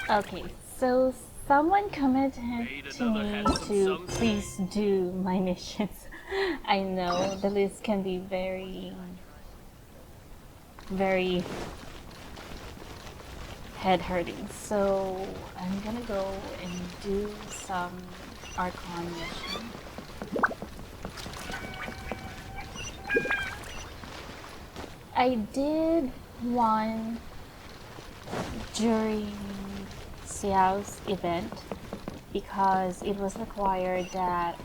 Okay, so someone commented to me to please do my missions. I know the list can be very head hurting, so I'm gonna go and do some Archon mission. I did one during Xiao's event because it was required that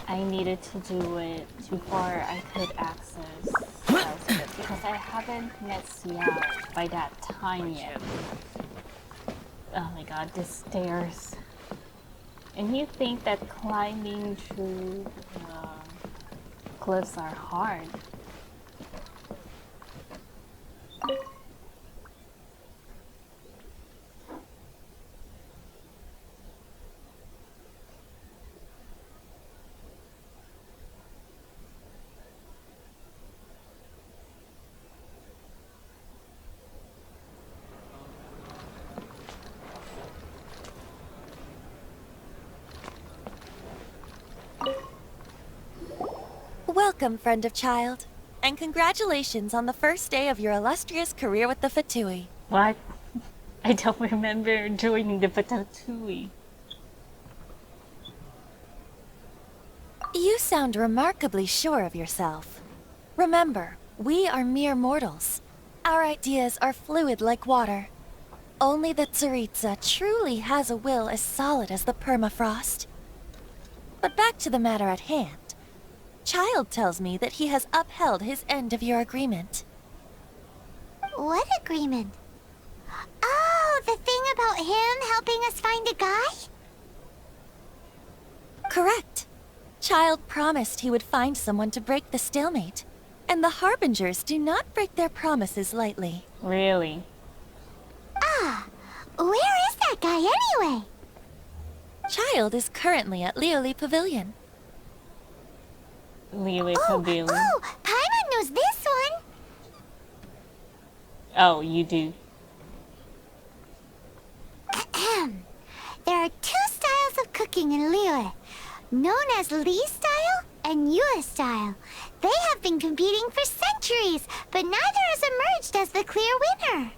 I needed to do it before I could access Xiao's event because I haven't met Xiao by that time yet. Oh my god, the stairs. And you think that climbing through cliffs are hard. Welcome, friend of child, and congratulations on the first day of your illustrious career with the Fatui. What? I don't remember joining the Fatatui. You sound remarkably sure of yourself. Remember, we are mere mortals. Our ideas are fluid like water. Only the Tsaritsa truly has a will as solid as the permafrost. But back to the matter at hand. Child tells me that he has upheld his end of your agreement. What agreement? Oh, the thing about him helping us find a guy? Correct. Child promised he would find someone to break the stalemate. And the Harbingers do not break their promises lightly. Really? Ah, where is that guy anyway? Child is currently at Lioli Pavilion. Lily Pavilion. Oh, Paimon knows this one. Oh, you do. There are two styles of cooking in Liyue, known as Li style and Yue style. They have been competing for centuries, but neither has emerged as the clear winner.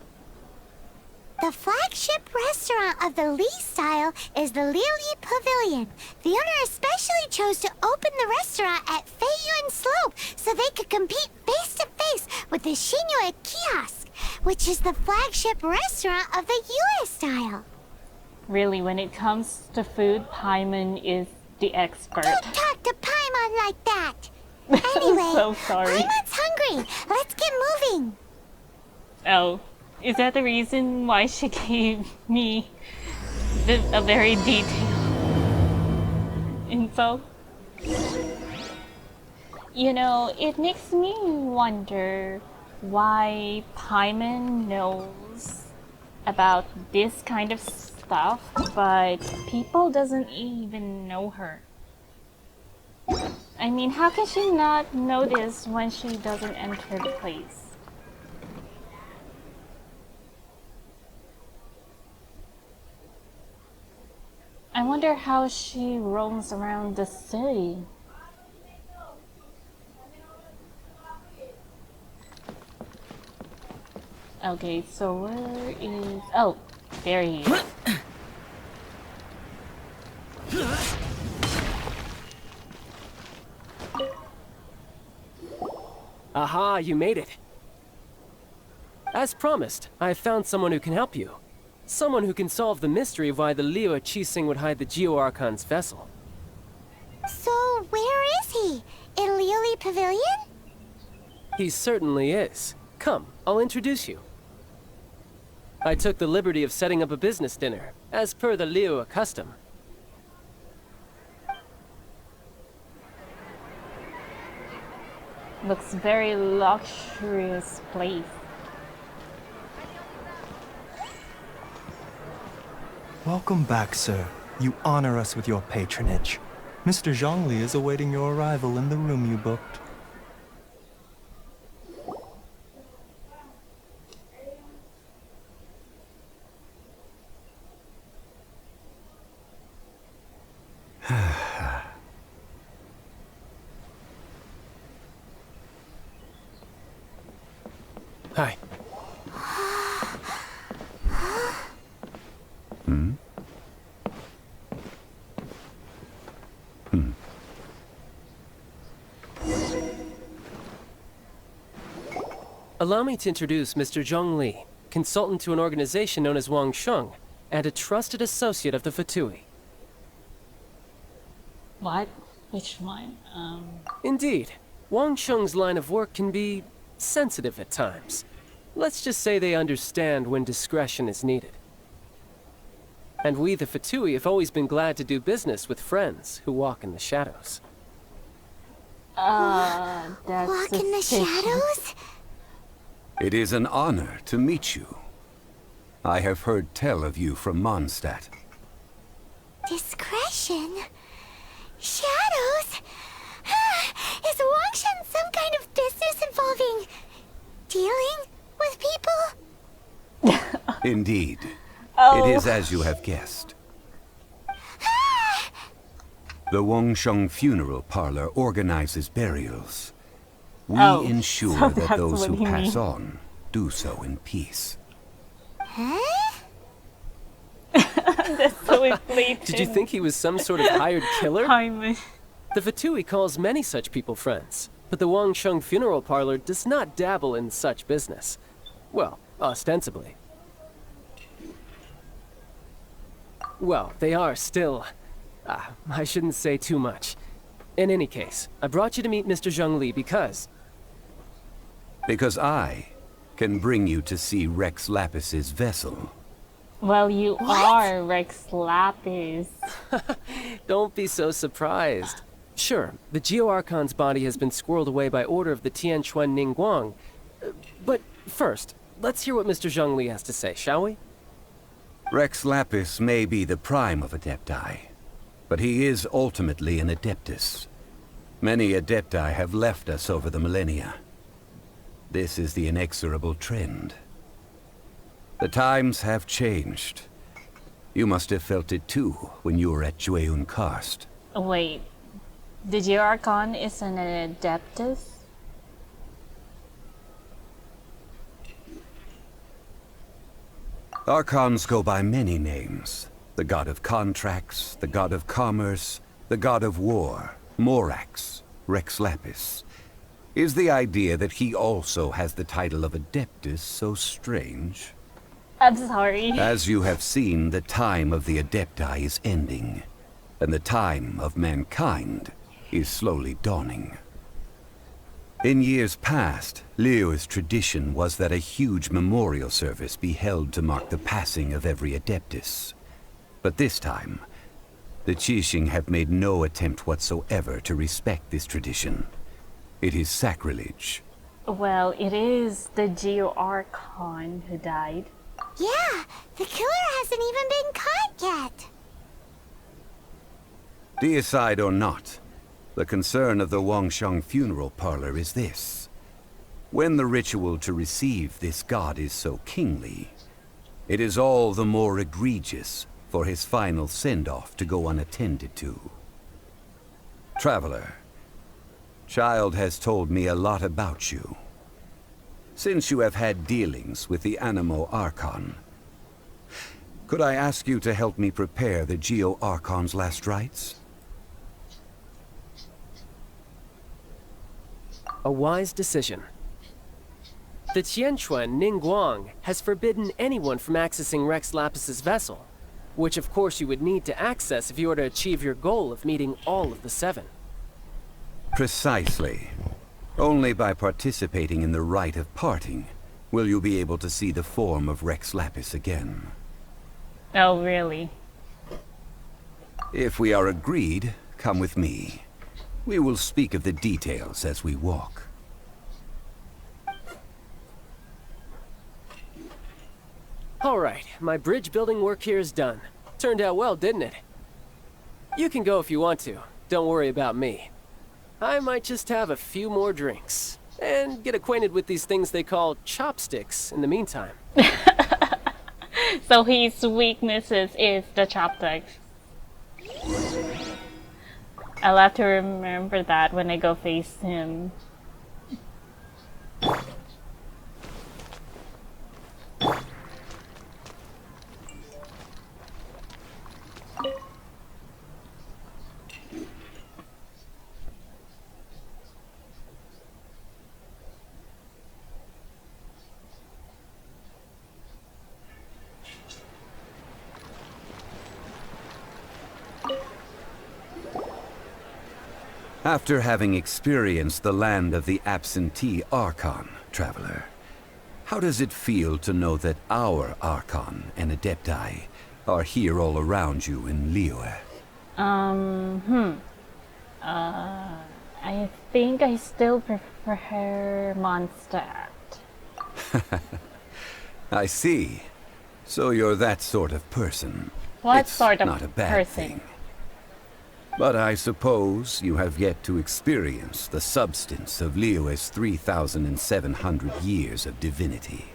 The flagship restaurant of the Li style is the Lioli Pavilion. The owner especially chose to open the restaurant at Feiyuan Slope so they could compete face to face with the Shinyue Kiosk, which is the flagship restaurant of the Yue style. Really, when it comes to food, Paimon is the expert. Don't talk to Paimon like that. Anyway, I'm so sorry. Paimon's hungry. Let's get moving. Oh, is that the reason why she gave me a very detailed info? You know, it makes me wonder why Paimon knows about this kind of stuff, but people doesn't even know her. I mean, how can she not know this when she doesn't enter the place? I wonder how she roams around the city. Okay, so where is... Oh, there he is. Aha, you made it. As promised, I found someone who can help you. Someone who can solve the mystery of why the Liyue Qixing would hide the Geo-Archon's vessel. So, where is he? In Lioli Pavilion? He certainly is. Come, I'll introduce you. I took the liberty of setting up a business dinner, as per the Liyue custom. Looks very luxurious place. Welcome back, sir. You honor us with your patronage. Mr. Zhongli is awaiting your arrival in the room you booked. Hi. Allow me to introduce Mr. Zhongli, consultant to an organization known as Wangsheng, and a trusted associate of the Fatui. What? Which one? Indeed, Wangsheng's line of work can be sensitive at times. Let's just say they understand when discretion is needed. And we, the Fatui, have always been glad to do business with friends who walk in the shadows. That's Walk in the suspicious. shadows? It is an honor to meet you. I have heard tell of you from Mondstadt. Discretion? Shadows? Is Wangshan some kind of business involving dealing with people? Indeed. Oh. It is as you have guessed. The Wangsheng Funeral Parlor organizes burials. We Oh, ensure so that that's those what who he pass means. on do so in peace. Huh? That's so inflated. Did you think he was some sort of hired killer? Hyman. The Fatui calls many such people friends, but the Wangsheng Funeral Parlor does not dabble in such business. Well, ostensibly. Well, they are still... I shouldn't say too much. In any case, I brought you to meet Mr. Zhongli because... Because I can bring you to see Rex Lapis's vessel. Well, you are Rex Lapis. Don't be so surprised. Sure, the Geo Archon's body has been squirreled away by order of the Tianquan Ningguang. But first, let's hear what Mr. Zhongli has to say, shall we? Rex Lapis may be the prime of Adepti, but he is ultimately an Adeptus. Many Adepti have left us over the millennia. This is the inexorable trend. The times have changed. You must have felt it too when you were at Jueyun Karst. Wait, the Archon is an Adeptus? Archons go by many names. The god of contracts, the god of commerce, the god of war, Morax, Rex Lapis. Is the idea that he also has the title of Adeptus so strange? I'm sorry. As you have seen, the time of the Adepti is ending, and the time of mankind is slowly dawning. In years past, Liyue's tradition was that a huge memorial service be held to mark the passing of every Adeptus. But this time, the Qixing have made no attempt whatsoever to respect this tradition. It is sacrilege. Well, it is the Archon who died. Yeah, the killer hasn't even been caught yet. Deicide or not, the concern of the Wangsheng Funeral Parlor is this. When the ritual to receive this god is so kingly, it is all the more egregious for his final send-off to go unattended to. Traveler, Child has told me a lot about you. Since you have had dealings with the Animo Archon, could I ask you to help me prepare the Geo Archon's last rites? A wise decision. The Tianquan Ningguang has forbidden anyone from accessing Rex Lapis's vessel, which of course you would need to access if you were to achieve your goal of meeting all of the seven. Precisely. Only by participating in the rite of parting will you be able to see the form of Rex Lapis again. Oh, really? If we are agreed, come with me. We will speak of the details as we walk. All right, my bridge building work here is done. Turned out well, didn't it? You can go if you want to. Don't worry about me. I might just have a few more drinks and get acquainted with these things they call chopsticks in the meantime. So his weaknesses is the chopsticks. I'll have to remember that when I go face him. After having experienced the land of the absentee Archon, traveler, how does it feel to know that our Archon and Adepti are here all around you in Liyue? I think I still prefer Mondstadt. I see. So you're that sort of person. What It's sort of not a bad person? thing. But I suppose you have yet to experience the substance of Liyue's 3,700 years of divinity.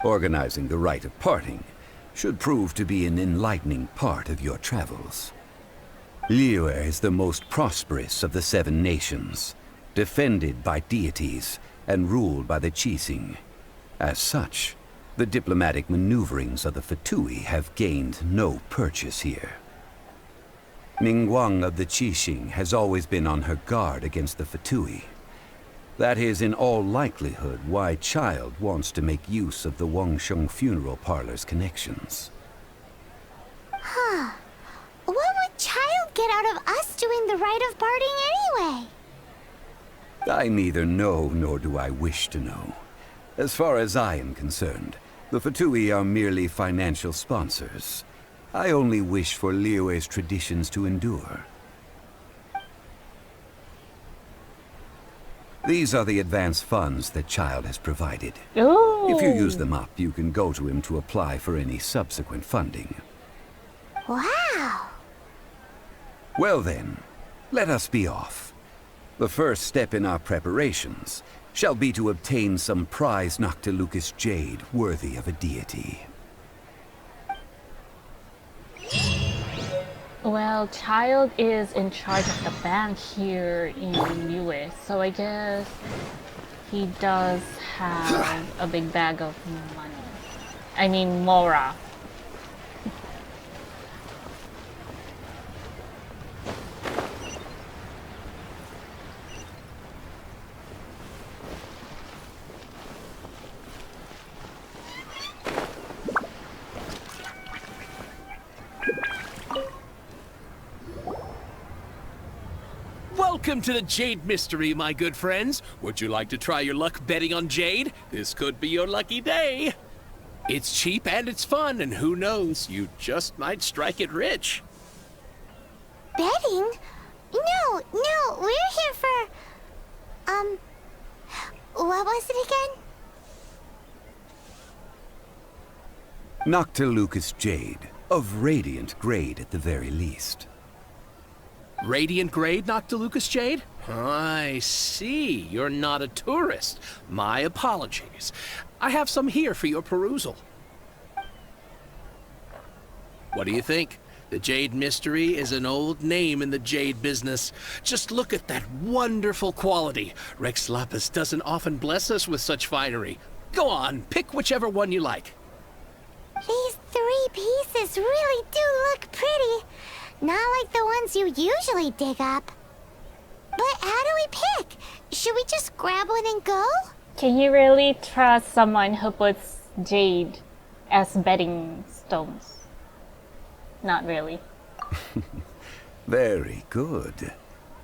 Organizing the rite of parting should prove to be an enlightening part of your travels. Liyue is the most prosperous of the 7 nations, defended by deities and ruled by the Qixing. As such, the diplomatic maneuverings of the Fatui have gained no purchase here. Ningguang of the Qixing has always been on her guard against the Fatui. That is in all likelihood why Child wants to make use of the Wangsheng funeral parlor's connections. Huh. What would Child get out of us doing the rite of parting anyway? I neither know nor do I wish to know. As far as I am concerned, the Fatui are merely financial sponsors. I only wish for Liyue's traditions to endure. These are the advance funds that Child has provided. Ooh. If you use them up, you can go to him to apply for any subsequent funding. Wow. Well then, let us be off. The first step in our preparations shall be to obtain some prize Noctilucous jade worthy of a deity. Well, Child is in charge of the bank here in Liyue, so I guess he does have a big bag of money. I mean, Mora. Welcome to the Jade Mystery, my good friends. Would you like to try your luck betting on Jade? This could be your lucky day. It's cheap and it's fun, and who knows, you just might strike it rich. Betting? No, we're here for... What was it again? Noctilucous jade, of radiant grade at the very least. Radiant grade, Noctilucous Jade? I see. You're not a tourist. My apologies. I have some here for your perusal. What do you think? The Jade Mystery is an old name in the jade business. Just look at that wonderful quality. Rex Lapis doesn't often bless us with such finery. Go on, pick whichever one you like. These 3 pieces really do look pretty. Not like the ones you usually dig up. But how do we pick? Should we just grab one and go? Can you really trust someone who puts jade as betting stones? Not really. Very good.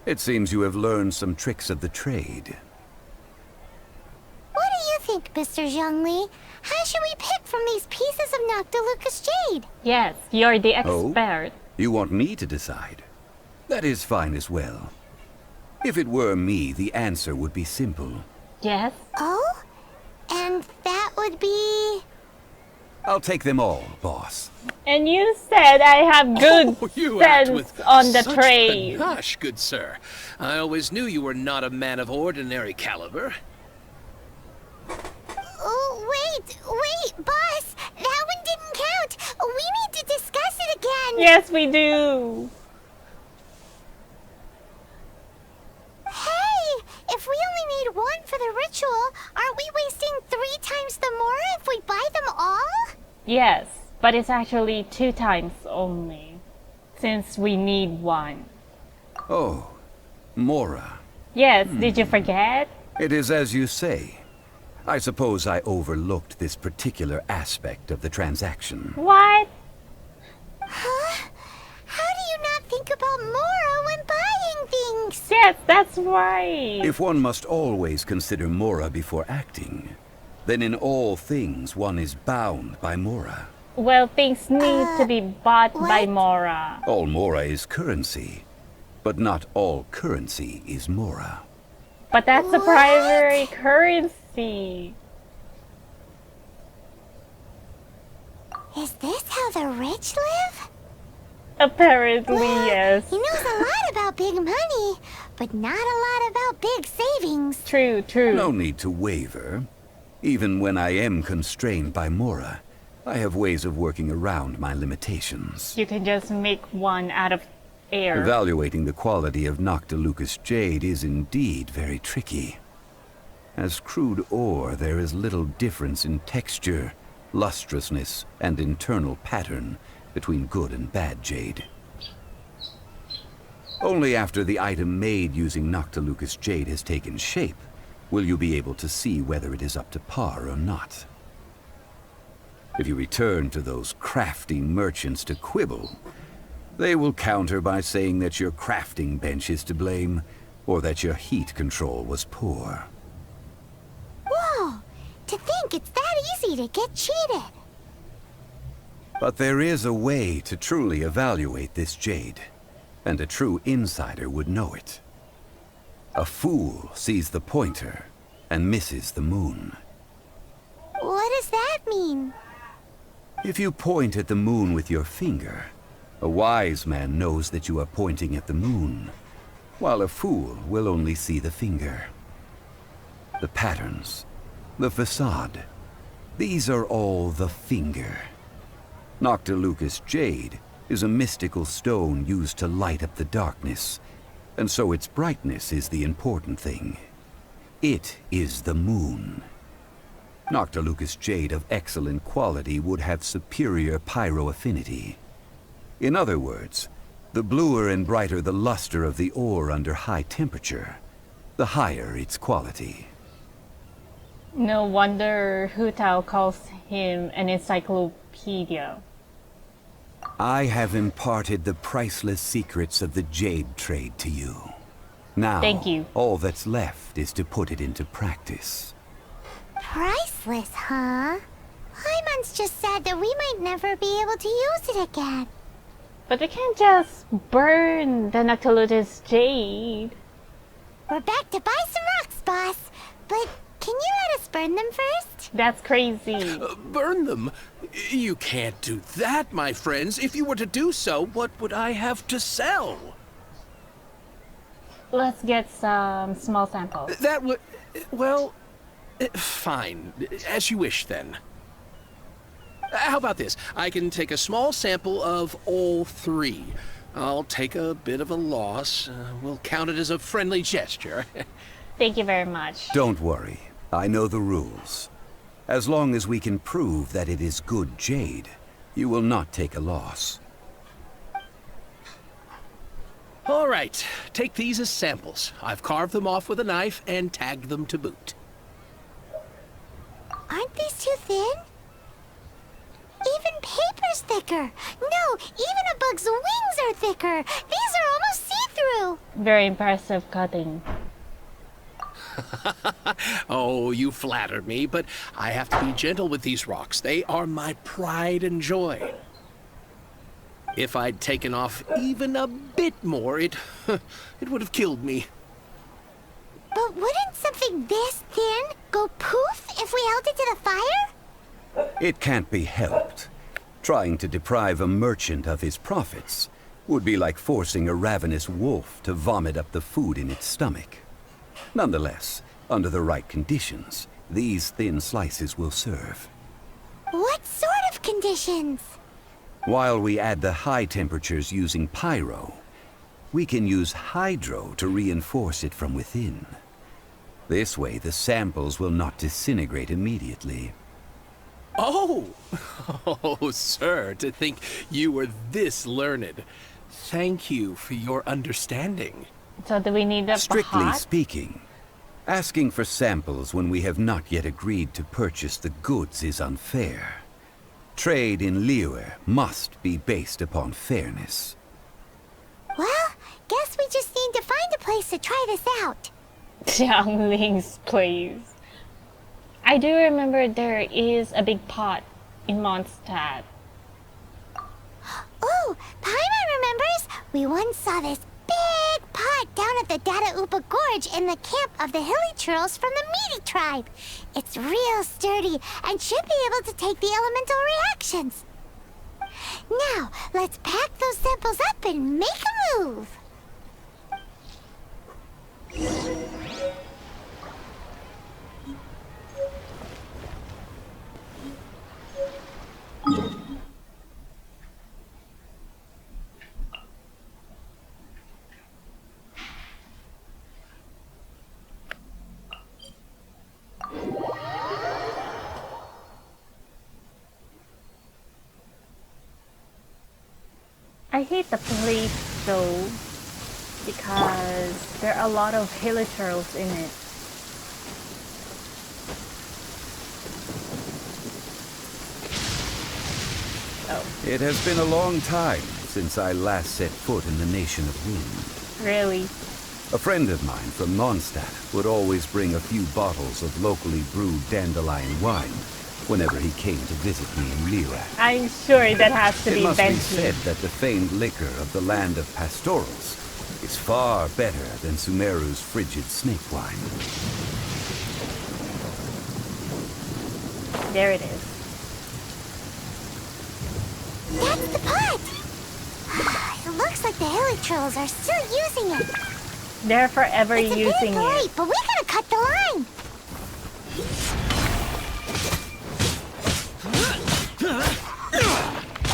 It seems you have learned some tricks of the trade. What do you think, Mr. Zhongli? How should we pick from these pieces of Noctilucous jade? Yes, you're the Oh? expert. You want me to decide? That is fine as well. If it were me, the answer would be simple. Yes? Oh? And that would be... I'll take them all, boss. And you said I have good Oh, you act sense with on the such trade. panache, good sir. I always knew you were not a man of ordinary caliber. Oh, wait, boss! That one didn't count! We need to discuss it again! Yes, we do. Hey! If we only need one for the ritual, aren't we wasting 3 times the more if we buy them all? Yes, but it's actually 2 times only, since we need 1. Oh, Mora. Yes, did you forget? It is as you say. I suppose I overlooked this particular aspect of the transaction. What? Huh? How do you not think about Mora when buying things? Yes, that's right. If one must always consider Mora before acting, then in all things one is bound by Mora. Well, things need to be bought by what? Mora. All Mora is currency, but not all currency is Mora. But that's the primary currency. Is this how the rich live? Apparently, Well, yes. He knows a lot about big money, but not a lot about big savings. True, true. No need to waver. Even when I am constrained by Mora, I have ways of working around my limitations. You can just make one out of air. Evaluating the quality of Noctilucous jade is indeed very tricky. As crude ore, there is little difference in texture, lustrousness, and internal pattern between good and bad jade. Only after the item made using Noctilucous jade has taken shape will you be able to see whether it is up to par or not. If you return to those crafty merchants to quibble, they will counter by saying that your crafting bench is to blame, or that your heat control was poor. Whoa! To think it's that easy to get cheated. But there is a way to truly evaluate this jade, and a true insider would know it. A fool sees the pointer and misses the moon. What does that mean? If you point at the moon with your finger, a wise man knows that you are pointing at the moon, while a fool will only see the finger. The patterns, the facade, these are all the finger. Noctilucous jade is a mystical stone used to light up the darkness, and so its brightness is the important thing. It is the moon. Noctilucous jade of excellent quality would have superior pyro affinity. In other words, the bluer and brighter the luster of the ore under high temperature, the higher its quality. No wonder Hu Tao calls him an encyclopedia. I have imparted the priceless secrets of the jade trade to you. Now, Thank you. all that's left is to put it into practice. Priceless, huh? Hyman's just sad that we might never be able to use it again. But we can't just burn the Noctilucous jade. We're back to buy some rocks, boss. But can you let us burn them first? That's crazy. Burn them? You can't do that, my friends. If you were to do so, what would I have to sell? Let's get some small samples. That would... well... fine. As you wish, then. How about this? I can take a small sample of all three. I'll take a bit of a loss. We'll count it as a friendly gesture. Thank you very much. Don't worry, I know the rules. As long as we can prove that it is good jade, you will not take a loss. All right, take these as samples. I've carved them off with a knife and tagged them to boot. Aren't these too thin? Even paper's thicker. No, even a bug's wings are thicker. These are almost see-through. Very impressive cutting. Oh, you flatter me, but I have to be gentle with these rocks. They are my pride and joy. If I'd taken off even a bit more, it would have killed me. But wouldn't something this thin go poof if we held it to the fire? It can't be helped. Trying to deprive a merchant of his profits would be like forcing a ravenous wolf to vomit up the food in its stomach. Nonetheless, under the right conditions, these thin slices will serve. What sort of conditions? While we add the high temperatures using pyro, we can use hydro to reinforce it from within. This way, the samples will not disintegrate immediately. Oh! Oh, sir, to think you were this learned. Thank you for your understanding. So do we need a Strictly hot? speaking, asking for samples when we have not yet agreed to purchase the goods is unfair. Trade in Liyue must be based upon fairness. Well, guess we just need to find a place to try this out. Xiangling's place. I do remember there is a big pot in Mondstadt. Oh, Paimon remembers? We once saw this big pot down at the Dada Upa Gorge in the camp of the hilly churls from the Meaty tribe. It's real sturdy and should be able to take the elemental reactions. Now, let's pack those samples up and make a move. I hate the place though, because there are a lot of hilichurls in it. Oh, It has been a long time since I last set foot in the Nation of Wind. really? A friend of mine from Mondstadt would always bring a few bottles of locally brewed dandelion wine whenever he came to visit me in Liyue. I'm sure that has to It be must be Benji. said that the famed liquor of the land of pastorals is far better than Sumeru's frigid snake wine. There it is. That's the pot! It looks like the hilly trolls are still using it. They're forever It's a bit using it. late, but we gotta cut the line.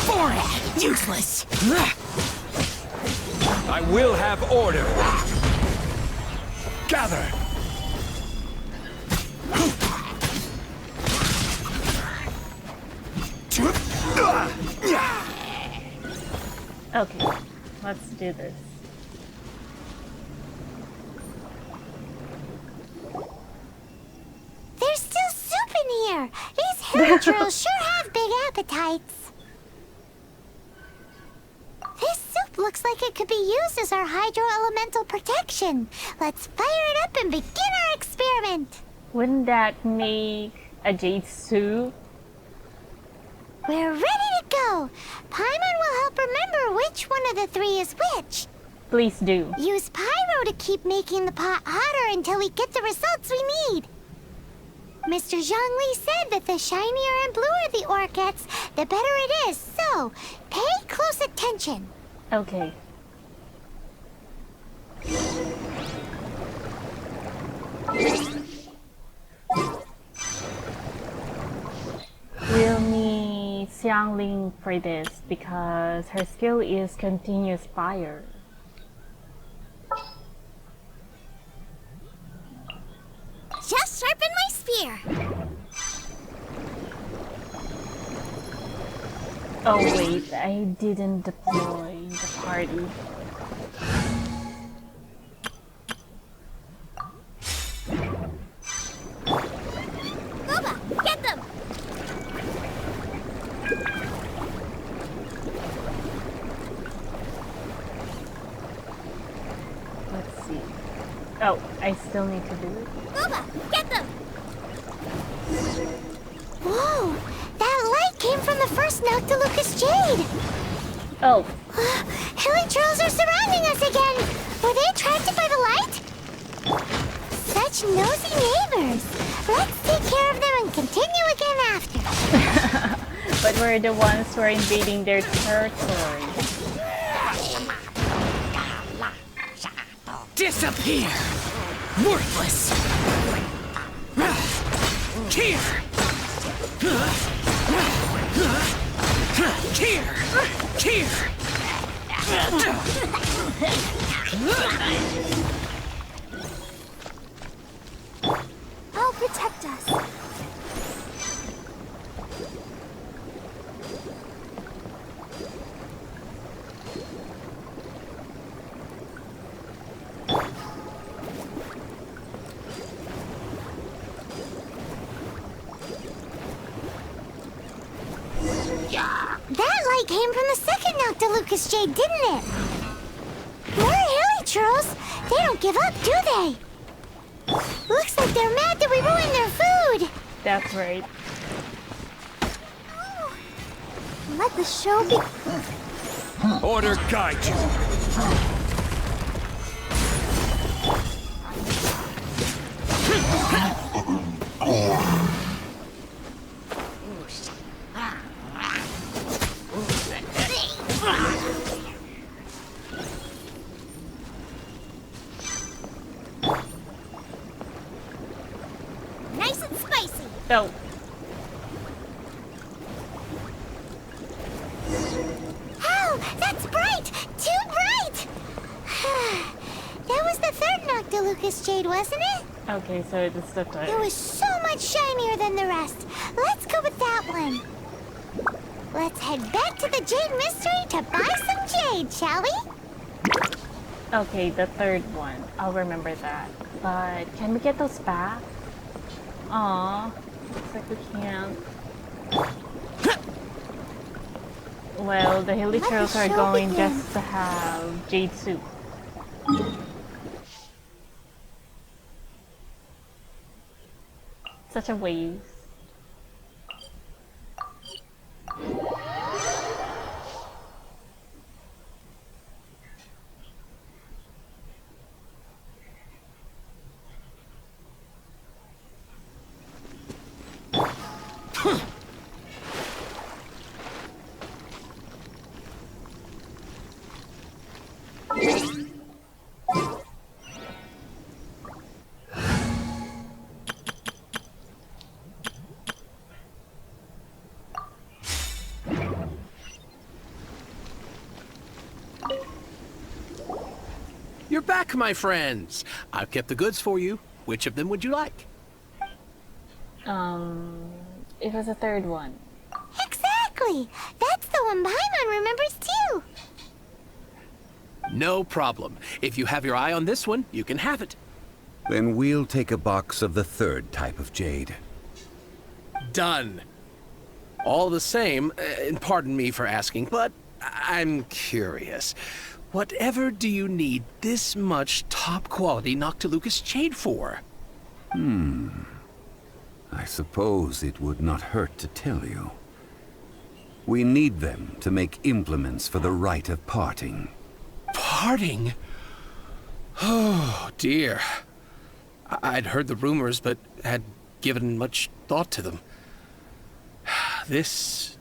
Boring! Useless! I will have order. Gather. Okay, let's do this. There's still soup in here. These hilly trolls sure have big appetites. This soup looks like it could be used as our hydro-elemental protection. Let's fire it up and begin our experiment. Wouldn't that make a jade soup? We're ready to go. Paimon will help remember which one of the three is which. Please do. Use pyro to keep making the pot hotter until we get the results we need. Mr. Zhongli said that the shinier and bluer the ore gets, the better it is. So, pay close attention. Okay. We'll need Xiangling for this because her skill is continuous fire. Just sharpen my spear. Oh wait, I didn't deploy the party. Boba, get them! Let's see. Oh, I still need to do it. Boba, get them! Whoa! That light came from the first Noctilucous Jade! Oh, Hilly trolls are surrounding us again! Were they attracted by the light? Such nosy neighbors! Let's take care of them and continue again after. but we're the ones who are invading their territory. Disappear! Worthless! Here! Here! Here! I'll protect us. That light came from the second Noctilucous Jade, didn't it? More hilly churros. They don't give up, do they? Looks like they're mad that we ruined their food. That's right. Let the show be. Order guide you. Nice and spicy. So, Oh, that's bright! Too bright! That was the third Noctilucous Jade, wasn't it? okay, so it's the It third. was so much shinier than the rest. Let's go with that one. Let's head back to the Jade Mystery to buy some jade, shall we? Okay, the third one. I'll remember that. But can we get those back? Aw, looks like we can't. Well, the hilly Let the trails are show going begin. just to have jade soup. Such a waste. You're back, my friends. I've kept the goods for you. Which of them would you like? It was the third one. Exactly! That's the one Paimon remembers too! No problem. If you have your eye on this one, you can have it. Then we'll take a box of the third type of jade. Done. All the same, and pardon me for asking, but I'm curious. Whatever do you need this much top-quality Noctilucous jade for? I suppose it would not hurt to tell you. We need them to make implements for the rite of parting. Parting? Oh, dear. I'd heard the rumors, but had given much thought to them. This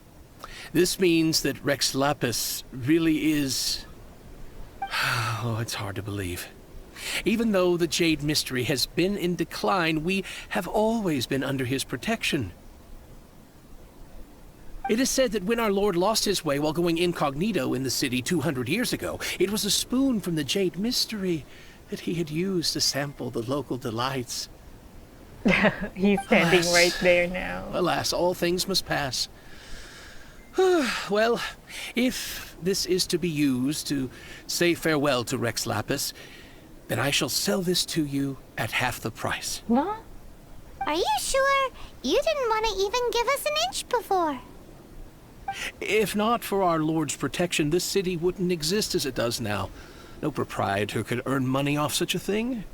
means that Rex Lapis really is... Oh, it's hard to believe. Even though the Jade Mystery has been in decline, we have always been under his protection. It is said that when our Lord lost his way while going incognito in the city 200 years ago, it was a spoon from the Jade Mystery that he had used to sample the local delights. He's standing Alas. right there now. Alas, all things must pass. Well, if this is to be used to say farewell to Rex Lapis, then I shall sell this to you at half the price. What? Are you sure? You didn't want to even give us an inch before. If not for our Lord's protection, this city wouldn't exist as it does now. No proprietor could earn money off such a thing.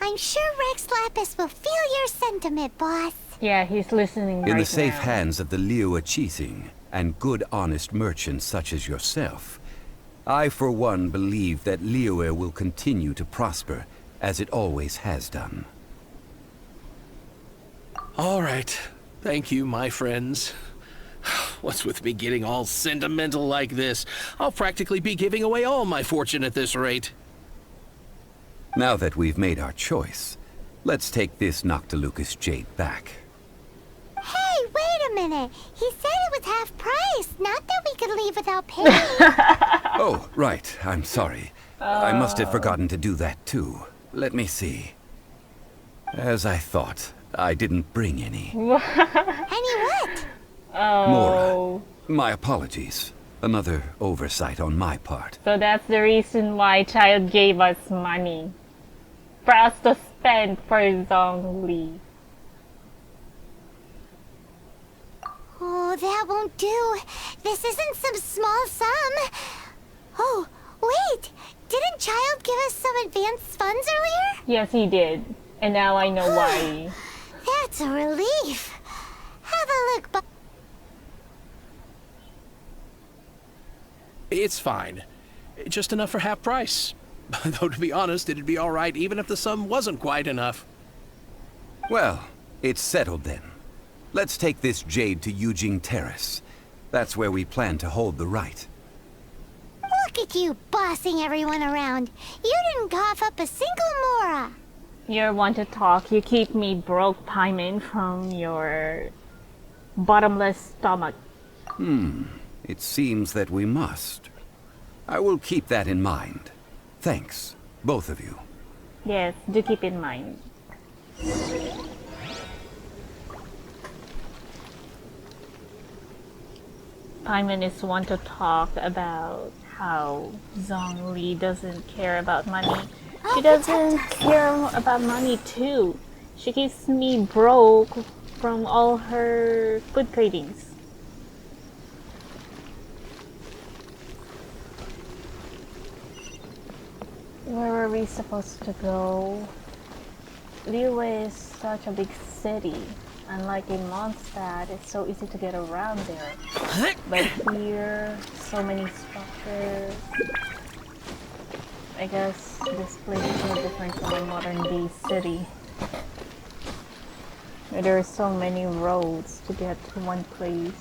I'm sure Rex Lapis will feel your sentiment, boss. Yeah, he's listening right In now. the safe hands of the Liu Chising and good honest merchants such as yourself, I for one believe that Liyue will continue to prosper as it always has done. All right. Thank you, my friends. What's with me getting all sentimental like this? I'll practically be giving away all my fortune at this rate. Now that we've made our choice, let's take this Noctilucous jade back. Hey, wait a minute. He said it was half price, not that we could leave without paying. Oh, right. I'm sorry. I must have forgotten to do that too. Let me see. As I thought, I didn't bring any. Any what? Oh. Mora, my apologies. Another oversight on my part. So that's the reason why Child gave us money. For us to spend for Zhongli. Oh, that won't do. This isn't some small sum. Oh, Wait, didn't Child give us some advanced funds earlier? Yes, he did. And now I know why. That's a relief. Have a look, but It's fine. Just enough for half price. Though, to be honest, it'd be alright even if the sum wasn't quite enough. Well, it's settled then. Let's take this jade to Yujing Terrace. That's where we plan to hold the rite. look at you bossing everyone around. You didn't cough up a single mora. You want to talk, you keep me broke, Paimon, from your bottomless stomach. It seems that we must. I will keep that in mind. Thanks, both of you. Yes, do keep in mind. Paimon is one to talk about how Zhongli doesn't care about money. She doesn't care about money too. She keeps me broke from all her food cravings. Where were we supposed to go? Liyue is such a big city. Unlike in Mondstadt, it's so easy to get around there. But here, so many structures. I guess this place is no different from a modern day city. There are so many roads to get to one place.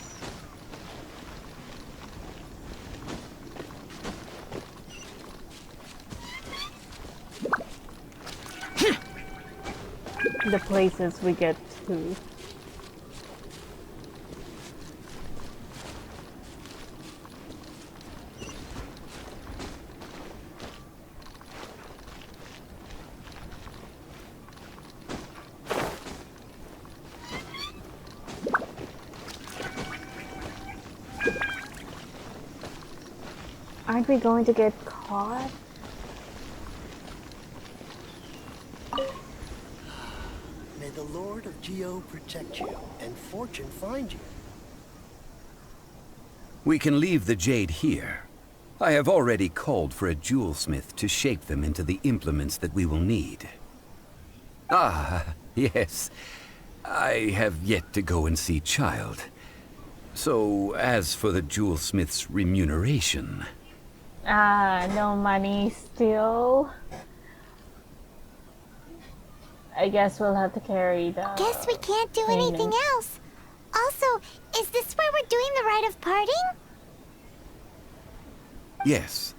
The places we get to. Aren't we going to get caught? May the Lord of Geo protect you, and fortune find you. We can leave the jade here. I have already called for a jewelsmith to shape them into the implements that we will need. Ah, yes. I have yet to go and see Child. So, as for the jewelsmith's remuneration... Ah, no money still. I guess we'll have to carry the... Guess we can't do payment. anything else. Also, is this where we're doing the rite of parting? Yes.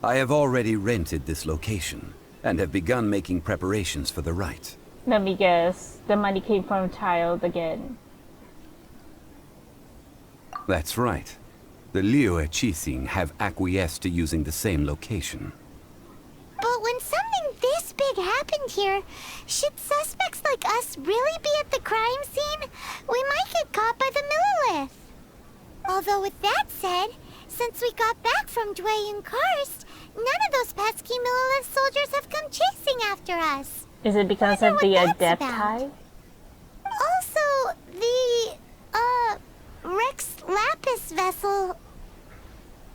I have already rented this location, and have begun making preparations for the rite. Let me guess. The money came from Child again. That's right. The Liyue Qixing have acquiesced to using the same location. But when something this big happened here, should suspects like us really be at the crime scene? We might get caught by the Millilith. Although with that said, since we got back from Dwayne Karst, none of those pesky Millilith soldiers have come chasing after us. Is it because Wonder of the what that's Adepti? Also, the, Rex Lapis vessel.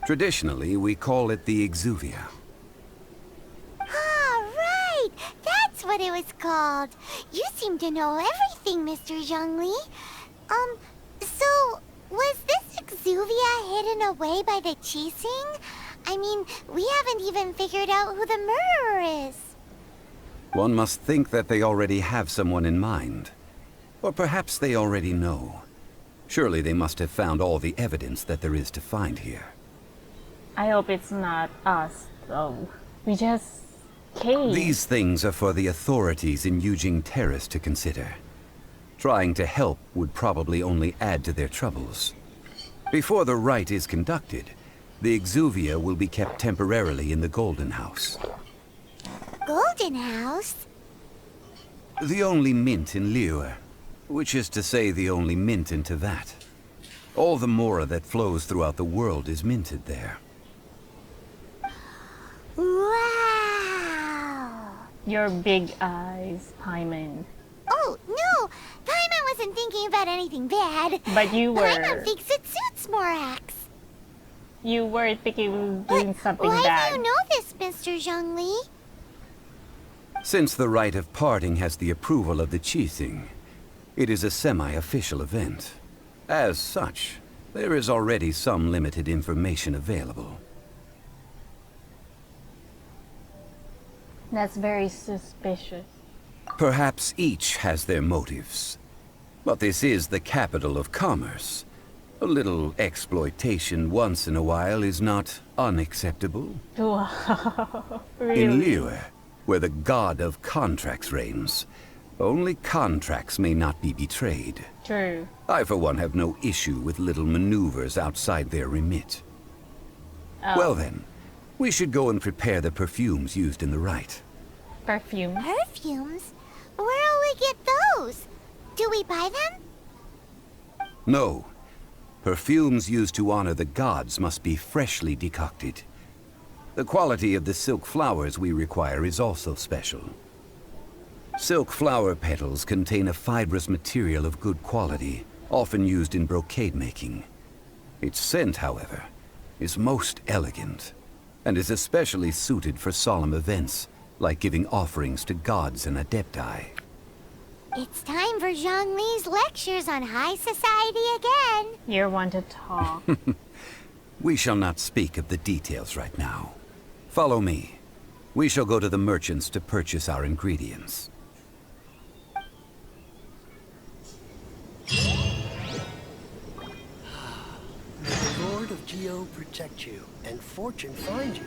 Traditionally, we call it the Exuvia. Ah, right! That's what it was called. You seem to know everything, Mr. Zhongli. So, was this Exuvia hidden away by the Qixing? I mean, we haven't even figured out who the murderer is. One must think that they already have someone in mind. Or perhaps they already know. Surely they must have found all the evidence that there is to find here. I hope it's not us, though. We just came. These things are for the authorities in Yujing Terrace to consider. Trying to help would probably only add to their troubles. Before the rite is conducted, the Exuvia will be kept temporarily in the Golden House. Golden House? The only mint in Liyue, which is to say the only mint in Tevat. All the mora that flows throughout the world is minted there. Wow! Your big eyes, Paimon. Oh, no! Paimon wasn't thinking about anything bad. But you were. Paimon thinks it suits Morax. You were thinking we were doing something Why bad. do you know this, Mr. Zhongli? Since the rite of parting has the approval of the Qixing, it is a semi-official event. As such, there is already some limited information available. That's very suspicious. Perhaps each has their motives. But this is the capital of commerce. A little exploitation once in a while is not unacceptable. Wow. In Really? Liyue, where the god of contracts reigns, only contracts may not be betrayed. True. I, for one, have no issue with little maneuvers outside their remit. Oh, Well then, we should go and prepare the perfumes used in the rite. perfume. Perfumes? Where'll we get those? Do we buy them? No. Perfumes used to honor the gods must be freshly decocted. The quality of the silk flowers we require is also special. Silk flower petals contain a fibrous material of good quality, often used in brocade making. Its scent, however, is most elegant, and is especially suited for solemn events, like giving offerings to gods and adepti. It's time for Zhongli's lectures on high society again. You're one to talk. We shall not speak of the details right now. Follow me. We shall go to the merchants to purchase our ingredients. May the Lord of Geo protect you, and fortune find you.